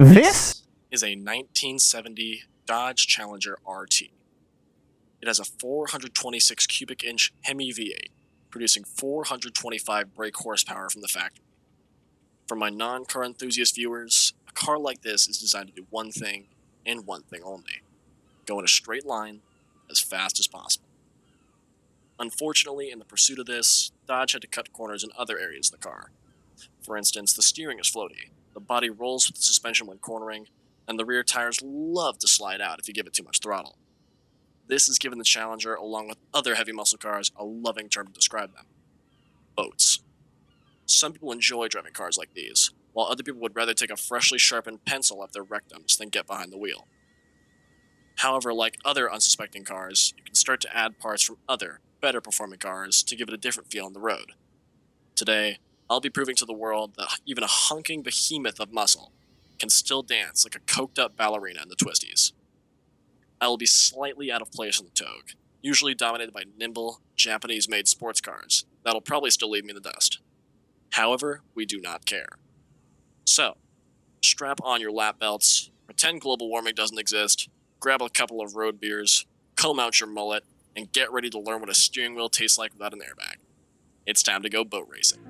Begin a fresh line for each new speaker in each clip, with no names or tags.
This
is a 1970 Dodge Challenger RT. It has a 426 cubic inch Hemi V8, producing 425 brake horsepower from the factory. For my non-car enthusiast viewers, a car like this is designed to do one thing, and one thing only: go in a straight line as fast as possible. Unfortunately, in the pursuit of this, Dodge had to cut corners in other areas of the car. For instance, the steering is floaty, the body rolls with the suspension when cornering, and the rear tires love to slide out if you give it too much throttle. This has given the Challenger, along with other heavy muscle cars, a loving term to describe them: boats. Some people enjoy driving cars like these, while other people would rather take a freshly sharpened pencil off their rectums than get behind the wheel. However, like other unsuspecting cars, you can start to add parts from other, better performing cars to give it a different feel on the road. Today, I'll be proving to the world that even a hunking behemoth of muscle can still dance like a coked up ballerina in the twisties. I will be slightly out of place on the Togue, usually dominated by nimble, Japanese-made sports cars that'll probably still leave me in the dust. However, we do not care. So, strap on your lap belts, pretend global warming doesn't exist, grab a couple of road beers, comb out your mullet, and get ready to learn what a steering wheel tastes like without an airbag. It's time to go boat racing.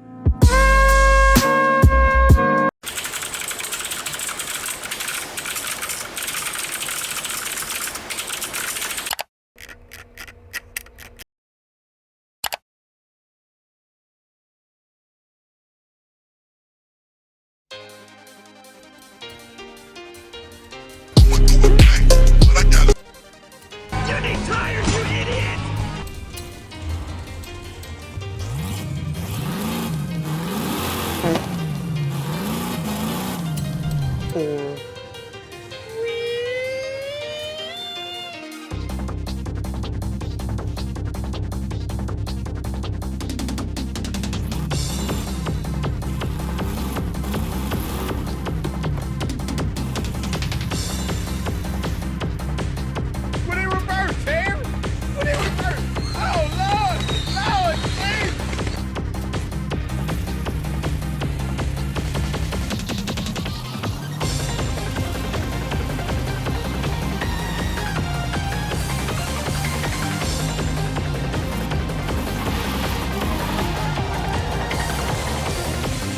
You need tires, you idiot! Would it reverse, Sam? Would it reverse? Oh, Lord! Lord, please!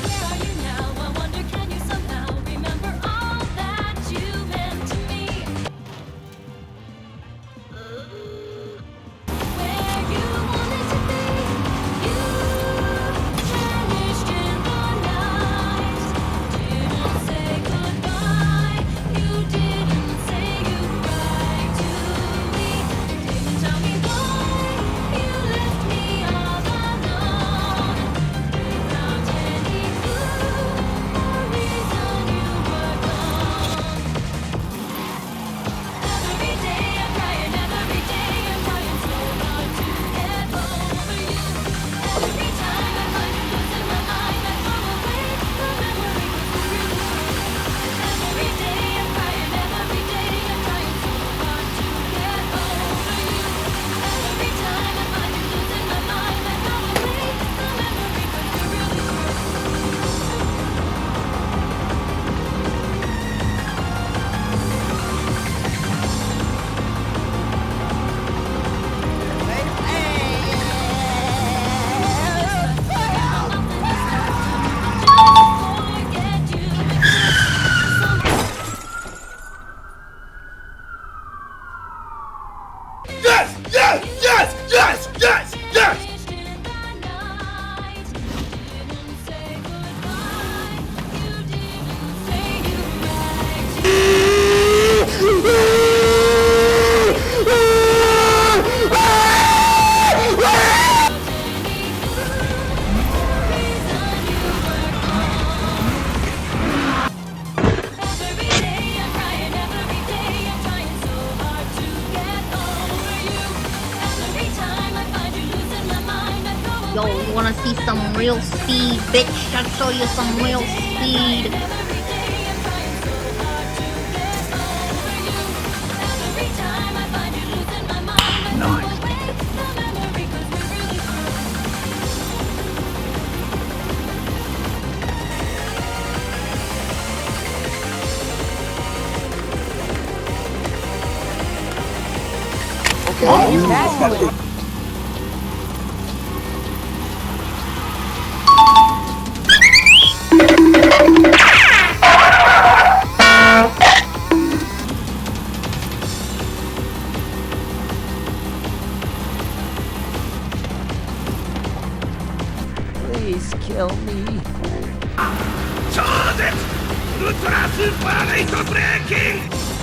Where are you now? I wonder, can you somehow remember all that you meant to me? Where you wanted to be, you vanished in the night. Didn't say goodbye, you didn't say goodbye to me. Didn't tell me why you left me all alone, without any clue or reason you were gone. Every day I'm crying, every day I'm trying so hard to get over you. Every time I find you losing my mind, I throw away the memory 'cause we're really through. Every day I'm crying, every day I'm trying so hard to get over you. Every time I find you losing my mind, I throw away the memory 'cause we're really through.
Yes! Yes! Yes! Yes! Yes! Yes!
Every day I'm crying, every day I'm trying so hard to get over you. Every time I find you losing my mind, I throw
Yo, you wanna see some real speed, bitch? I'll show you some real speed.
Every day I'm trying so hard to get over you. Every time I find you losing my mind, I throw away the memory 'cause we're really through.
Please kill me.
超絶ウルトラスーパーレイトブレーキング